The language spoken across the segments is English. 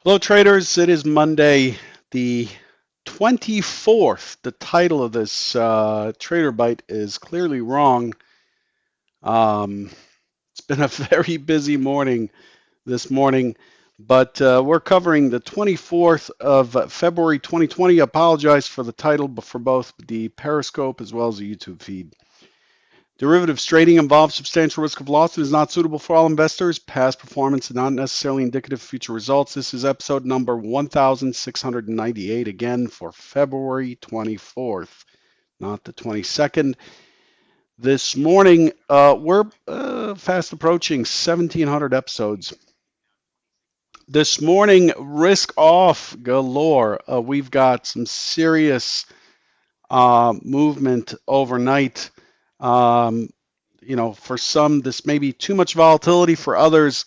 Hello, traders. It is Monday, the 24th. The title of this Trader Bite is clearly wrong. Um, it's been a very busy morning this morning, but we're covering the 24th of February 2020. I apologize for the title, but for both the Periscope as well as the YouTube feed. Derivatives trading involves substantial risk of loss and is not suitable for all investors. Past performance is not necessarily indicative of future results. This is episode number 1698, again for February 24th, not the 22nd. This morning, we're fast approaching 1,700 episodes. This morning, risk off galore. We've got some serious movement overnight. Um, for some, this may be too much volatility. For others,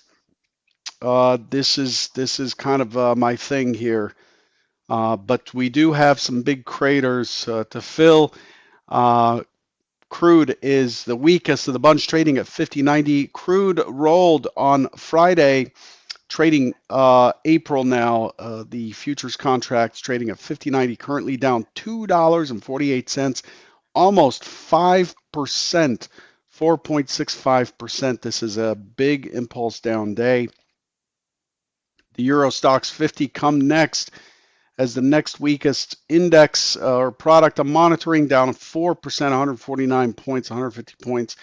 this is kind of my thing here. But we do have some big craters to fill. Uh, Crude is the weakest of the bunch, trading at 50.90. Crude rolled on Friday, trading April now. The futures contracts trading at 50.90, currently down $2.48, almost 5%, 4.65%. This is a big impulse down day. The Euro Stocks 50 come next as the next weakest index or product I'm monitoring, down 4%, 149 points, 150 points.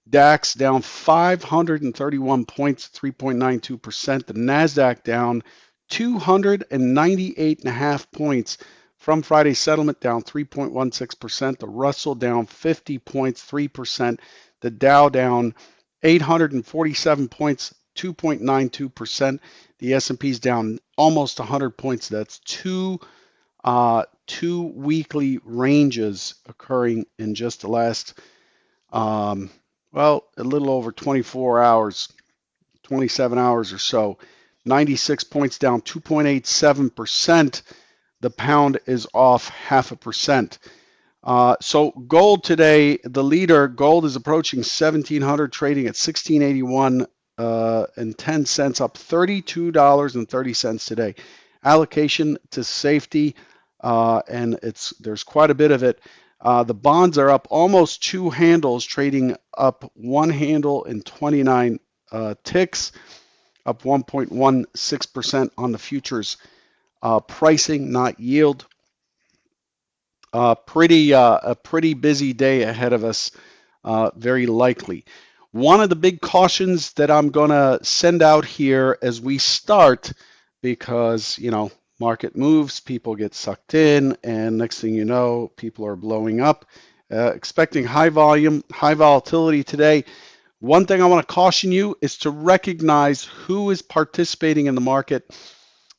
DAX down 531 points, 3.92%. The NASDAQ down 298.5 points from Friday's settlement, down 3.16%. The Russell down 50 points, 3%. The Dow down 847 points, 2.92%. The S&P is down almost 100 points. That's two weekly ranges occurring in just the last a little over 24 hours, 27 hours or so. 96 points down, 2.87%. The pound is off 0.5%. So gold today, the leader, gold is approaching 1,700, trading at 1681 and 10 cents, up $32.30 today. Allocation to safety, and there's quite a bit of it. The bonds are up almost two handles, trading up one handle in 29 ticks, up 1.16% on the futures. Pricing, not yield. A pretty busy day ahead of us, very likely. One of the big cautions that I'm going to send out here as we start, because, market moves, people get sucked in, and next thing you know, people are blowing up. Expecting high volume, high volatility today. One thing I want to caution you is to recognize who is participating in the market.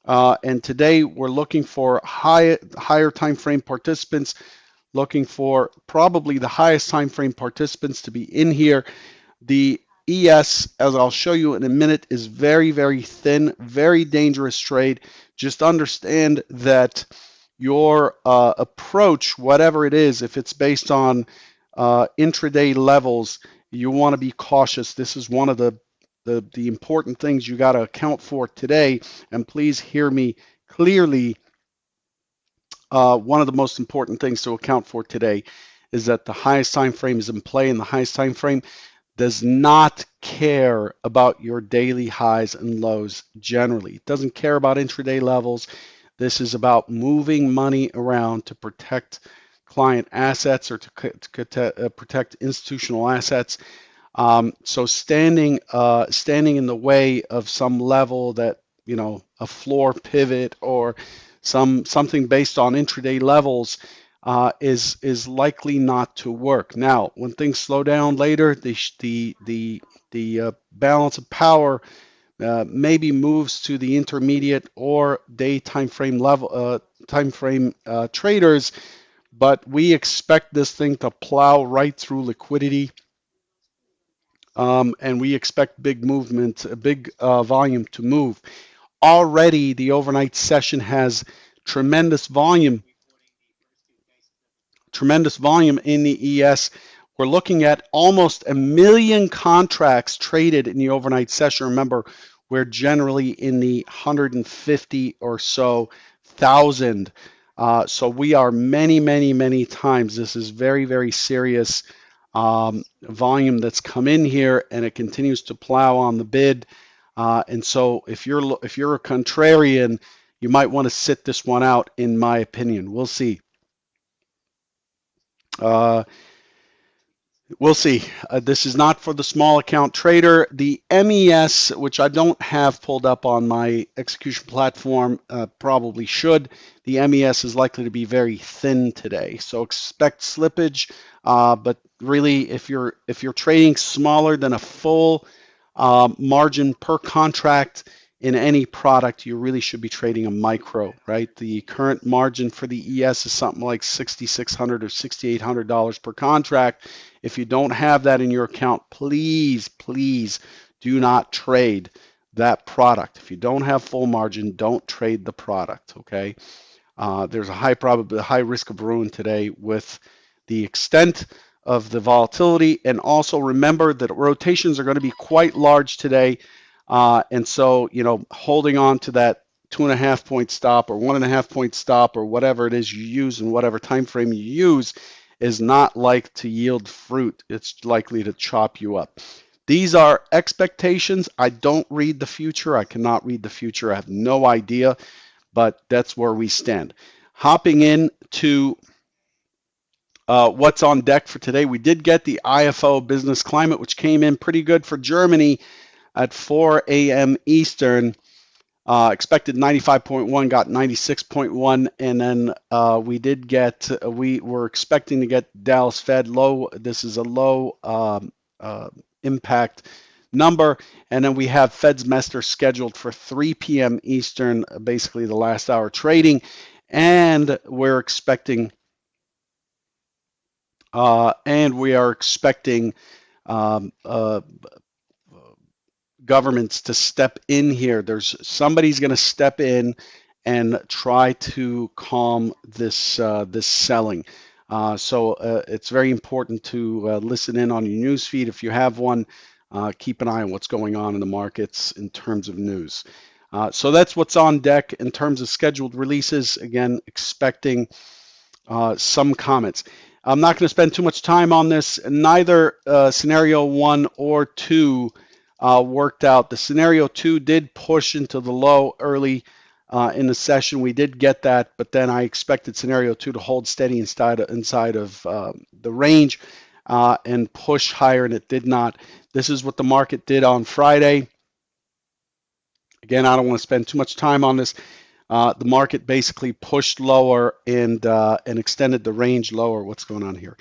And today we're looking for higher time frame participants, looking for probably the highest time frame participants to be in here. The ES, as I'll show you in a minute, is very, very thin, very dangerous trade. Just understand that your approach, whatever it is, if it's based on intraday levels, you want to be cautious. This is one of the important things you got to account for today. And please hear me clearly. One of the most important things to account for today is that the highest time frame is in play, and the highest time frame does not care about your daily highs and lows generally. It doesn't care about intraday levels. This is about moving money around to protect client assets or to protect institutional assets. So standing in the way of some level that, a floor pivot or something based on intraday levels is likely not to work. Now, when things slow down later, the balance of power maybe moves to the intermediate or day time frame level traders, but we expect this thing to plow right through liquidity. And we expect big movement, a big volume to move. Already, the overnight session has tremendous volume, tremendous volume in the ES. We're looking at almost 1 million contracts traded in the overnight session. Remember, we're generally in the 150 or so thousand. So we are many, many, many times. This is very, very serious volume that's come in here, and it continues to plow on the bid. And so if you're a contrarian, you might want to sit this one out, in my opinion. We'll see. Uh, We'll see. This is not for the small account trader. The MES, which I don't have pulled up on my execution platform, probably should. The MES is likely to be very thin today, so expect slippage. But really, if you're trading smaller than a full margin per contract in any product, you really should be trading a micro, right? The current margin for the ES is something like $6,600 or $6,800 per contract. If you don't have that in your account, please, please do not trade that product. If you don't have full margin, don't trade the product, okay? There's a high risk of ruin today with the extent of the volatility. And also remember that rotations are going to be quite large today. And so, holding on to that 2.5 point stop or 1.5 point stop or whatever it is you use and whatever time frame you use is not like to yield fruit. It's likely to chop you up. These are expectations. I don't read the future. I cannot read the future. I have no idea, but that's where we stand. Hopping in to what's on deck for today, we did get the IFO business climate, which came in pretty good for Germany at 4 a.m. Eastern. Expected 95.1, got 96.1, and then we were expecting to get Dallas Fed low. This is a low impact number, and then we have Fed's Mester scheduled for 3 p.m. Eastern, basically the last hour trading, and we are expecting um, uh, governments to step in here. Somebody's going to step in and try to calm this selling. So it's very important to listen in on your news feed if you have one. Keep an eye on what's going on in the markets in terms of news. So that's what's on deck in terms of scheduled releases. Again, expecting some comments. I'm not going to spend too much time on this. Neither scenario one or two worked out. The scenario two did push into the low early in the session. We did get that, but then I expected scenario two to hold steady inside of the range and push higher, and it did not. This is what the market did on Friday. Again, I don't want to spend too much time on this. The market basically pushed lower and extended the range lower. What's going on here?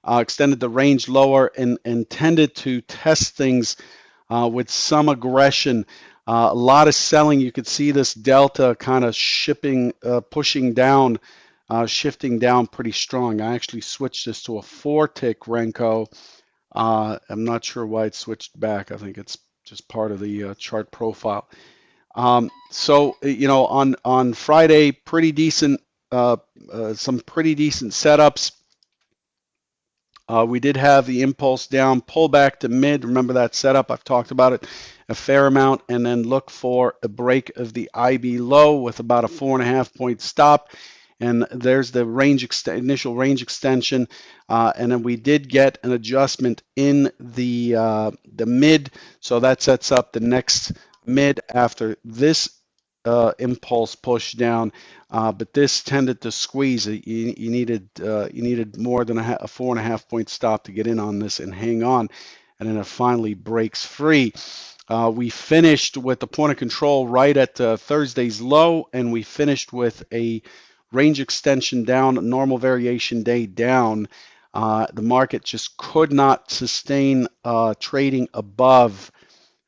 Extended the range lower and tended to test things with some aggression. A lot of selling. You could see this delta kind of pushing down, shifting down pretty strong. I actually switched this to a 4-tick Renko. I'm not sure why it switched back. I think it's just part of the chart profile. So on Friday, pretty decent, some pretty decent setups. We did have the impulse down, pull back to mid. Remember that setup? I've talked about it a fair amount, and then look for a break of the IB low with about a 4.5 point stop. And there's the initial range extension, and then we did get an adjustment in the mid, so that sets up the next mid after this impulse push down, but this tended to squeeze it. You needed more than a 4.5 point stop to get in on this and hang on, and then it finally breaks free. We finished with the point of control right at Thursday's low, and we finished with a range extension down, a normal variation day down. The market just could not sustain trading above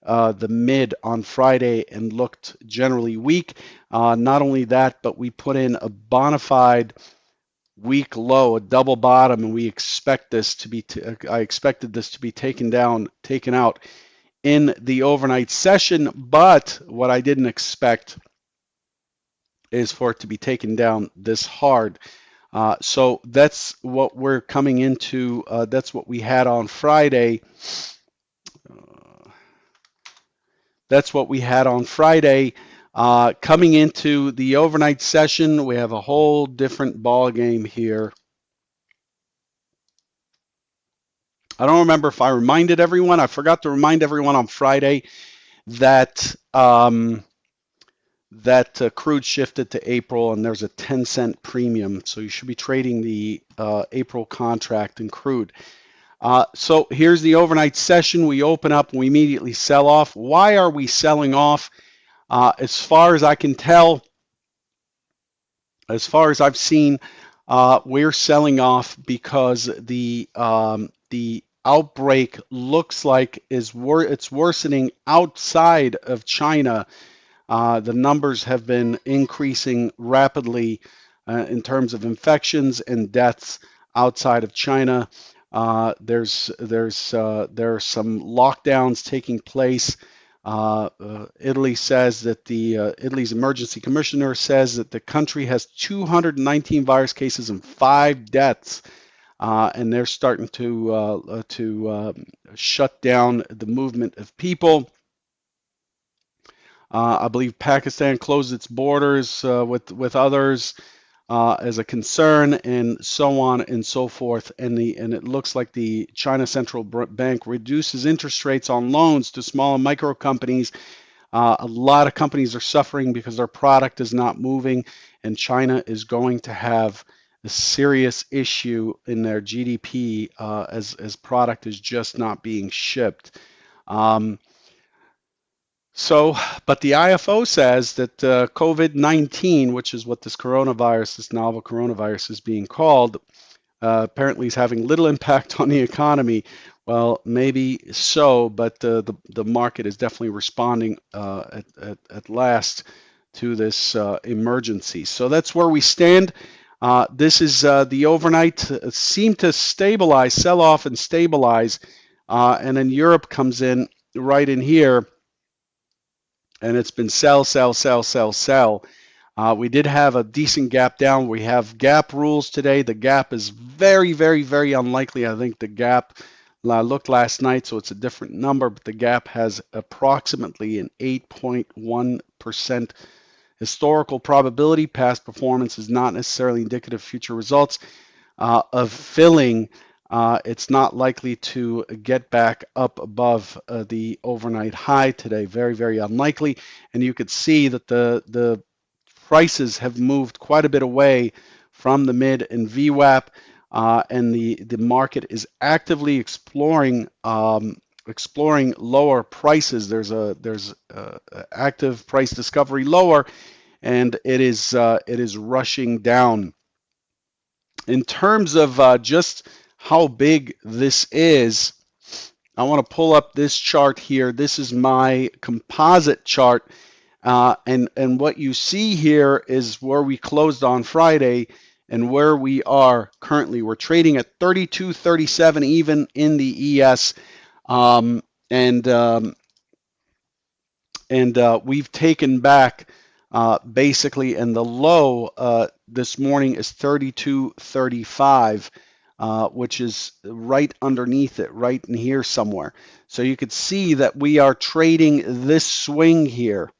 the mid on Friday and looked generally weak. Not only that, but we put in a bona fide weak low, a double bottom, and we expect this to be. I expected this to be taken out in the overnight session, but what I didn't expect is for it to be taken down this hard. So that's what we're coming into. That's what we had on Friday. That's what we had on Friday. Coming into the overnight session, we have a whole different ball game here. I don't remember if I reminded everyone. I forgot to remind everyone on Friday that crude shifted to April, and there's a 10-cent premium. So you should be trading the April contract in crude. So here's the overnight session. We open up, we immediately sell off. Why are we selling off? As far as I can tell, as far as I've seen, we're selling off because the outbreak looks like it's worsening outside of China. The numbers have been increasing rapidly in terms of infections and deaths outside of China. There are some lockdowns taking place. Italy says that Italy's emergency commissioner says that the country has 219 virus cases and 5 deaths, and they're starting to shut down the movement of people. I believe Pakistan closed its borders with others as a concern, and so on and so forth. And it looks like the China Central Bank reduces interest rates on loans to small and micro companies. A lot of companies are suffering because their product is not moving, and China is going to have a serious issue in their GDP as product is just not being shipped. Um, but the IFO says that COVID-19, which is what this novel coronavirus is being called, apparently is having little impact on the economy. Well, maybe so, but the market is definitely responding at last to this emergency. So that's where we stand. This is the overnight seemed to stabilize, sell off and stabilize, and then Europe comes in right in here, and it's been sell, sell, sell, sell, sell. We did have a decent gap down. We have gap rules today. The gap is very, very, very unlikely. I think the gap, I looked last night, so it's a different number, but the gap has approximately an 8.1% historical probability. Past performance is not necessarily indicative of future results of filling. It's not likely to get back up above the overnight high today. Very, very unlikely. And you could see that the prices have moved quite a bit away from the mid and VWAP, and the market is actively exploring lower prices. There's active price discovery lower, and it is rushing down. In terms of just how big this is, I want to pull up this chart here. This is my composite chart. And what you see here is where we closed on Friday and where we are currently. We're trading at 32.37 even in the ES. Um, and we've taken back basically, and the low this morning is 32.35, which is right underneath it, right in here somewhere. So you could see that we are trading this swing here.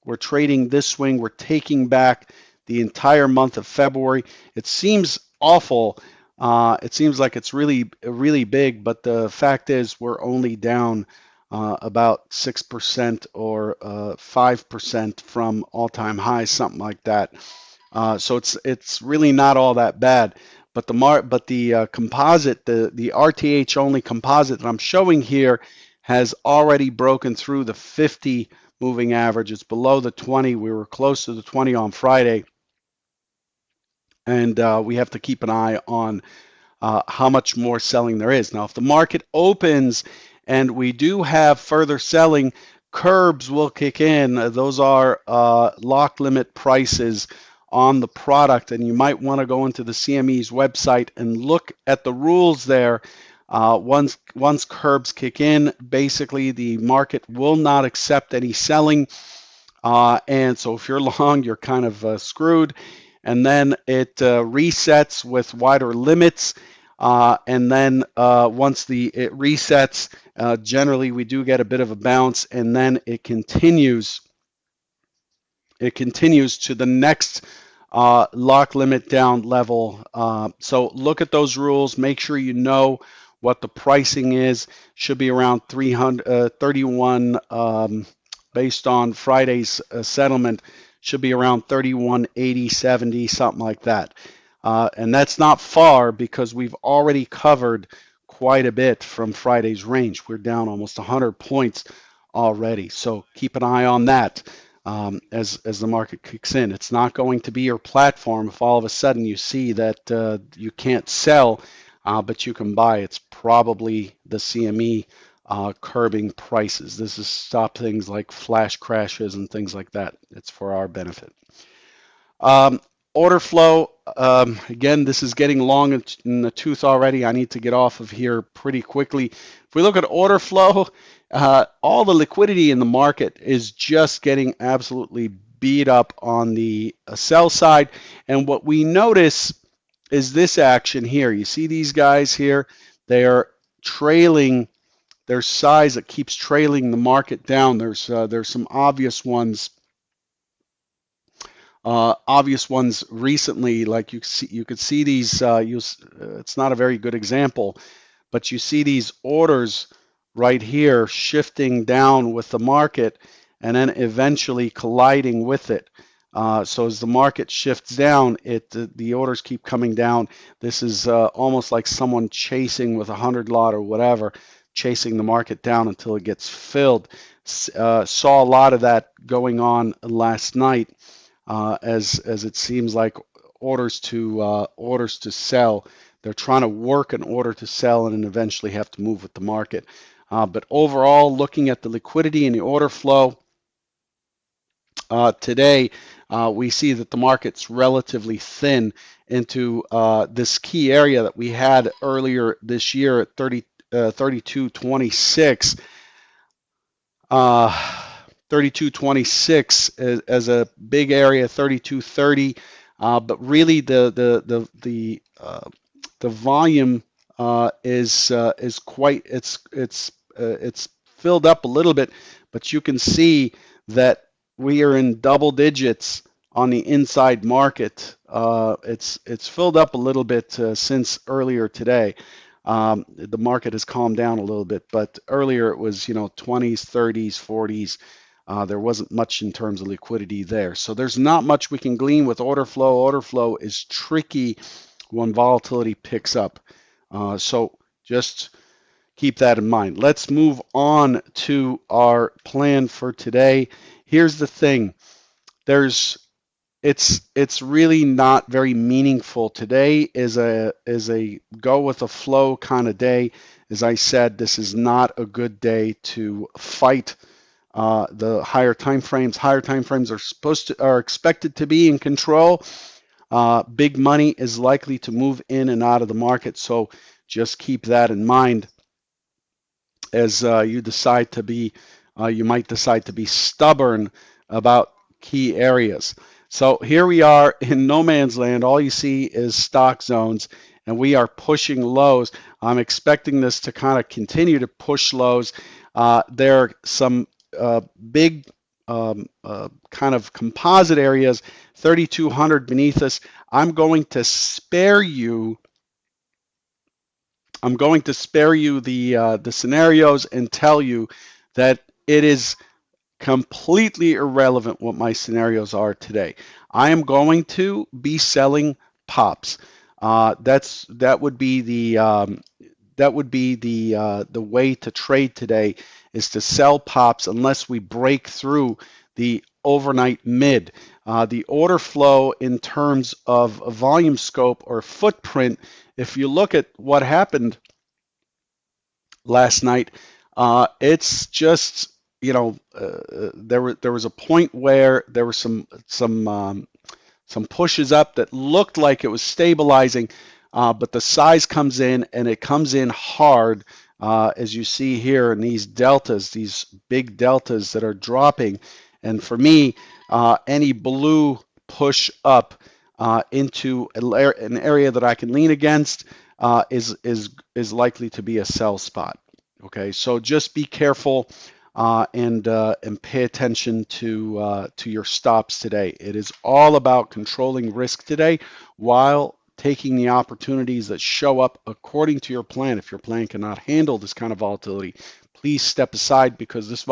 We're trading this swing. We're taking back the entire month of February. It seems awful. It seems like it's really, really big, but the fact is we're only down about 6% or 5% from all-time highs, something like that. So it's really not all that bad. But the composite, the RTH only composite that I'm showing here has already broken through the 50 moving average. It's below the 20. We were close to the 20 on Friday, and we have to keep an eye on how much more selling there is. Now, if the market opens and we do have further selling, curbs will kick in. Those are lock limit prices on the product, and you might want to go into the CME's website and look at the rules there. Once curbs kick in, basically the market will not accept any selling, and so if you're long, you're kind of screwed. And then it resets with wider limits. And then once it resets, generally we do get a bit of a bounce, and then it continues to the next lock limit down level. So look at those rules. Make sure you know what the pricing is. Should be around 331 based on Friday's settlement. Should be around 31.80, 70, something like that. And that's not far because we've already covered quite a bit from Friday's range. We're down almost 100 points already. So keep an eye on that as the market kicks in. It's not going to be your platform if all of a sudden you see that you can't sell, but you can buy. It's probably the CME curbing prices. This is stop things like flash crashes and things like that. It's for our benefit. Um, Order flow, again, this is getting long in the tooth already. I need to get off of here pretty quickly. If we look at order flow, all the liquidity in the market is just getting absolutely beat up on the sell side. And what we notice is this action here. You see these guys here? They are trailing their size that keeps trailing the market down. There's some obvious ones recently, like you could see these. It's not a very good example, but you see these orders right here shifting down with the market and then eventually colliding with it. So as the market shifts down, the orders keep coming down. This is almost like someone chasing with 100 lot or whatever, chasing the market down until it gets filled. Saw a lot of that going on last night as it seems like orders to sell. They're trying to work an order to sell and then eventually have to move with the market. But overall, looking at the liquidity and the order flow today, we see that the market's relatively thin into this key area that we had earlier this year at 32.26. 32.26 as a big area, 32.30, but really the volume is quite it's filled up a little bit, but you can see that we are in double digits on the inside market. It's filled up a little bit since earlier today. The market has calmed down a little bit, but earlier it was 20s, 30s, 40s. There wasn't much in terms of liquidity there. So there's not much we can glean with order flow. Order flow is tricky when volatility picks up. So just keep that in mind. Let's move on to our plan for today. Here's the thing. There's it's really not very meaningful. Today is a go with the flow kind of day. As I said, this is not a good day to fight the higher time frames. Higher time frames are expected to be in control. Big money is likely to move in and out of the market, so just keep that in mind as you might decide to be stubborn about key areas. So here we are in no man's land. All you see is stock zones, and we are pushing lows. I'm expecting this to kind of continue to push lows. There are some big kind of composite areas, 3,200 beneath us. I'm going to spare you the scenarios and tell you that it is completely irrelevant what my scenarios are today. I am going to be selling pops. That would be the way to trade today is to sell pops unless we break through the overnight mid. The order flow in terms of volume scope or footprint, if you look at what happened last night, it's just there was a point where there were some pushes up that looked like it was stabilizing, but the size comes in and it comes in hard, as you see here in these deltas, these big deltas that are dropping. And for me, any blue push up into an area that I can lean against, is likely to be a sell spot. Okay, so just be careful and pay attention to your stops today. It is all about controlling risk today while taking the opportunities that show up according to your plan. If your plan cannot handle this kind of volatility, please step aside because this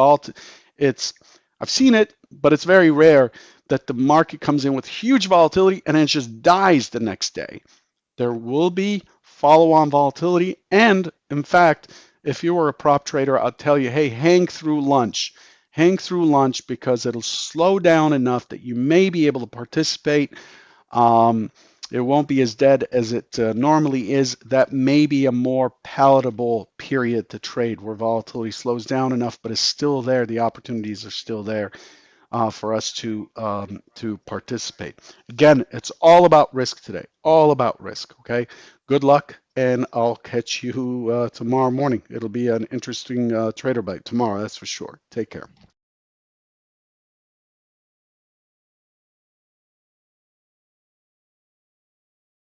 it's I've seen it, but it's very rare that the market comes in with huge volatility and then it just dies the next day. There will be follow-on volatility. And in fact, if you were a prop trader, I'll tell you, hey, hang through lunch. Hang through lunch because it'll slow down enough that you may be able to participate. Um, it won't be as dead as it normally is. That may be a more palatable period to trade where volatility slows down enough, but is still there. The opportunities are still there for us to participate. Again, it's all about risk today. All about risk. Okay. Good luck, and I'll catch you tomorrow morning. It'll be an interesting trader bite tomorrow. That's for sure. Take care.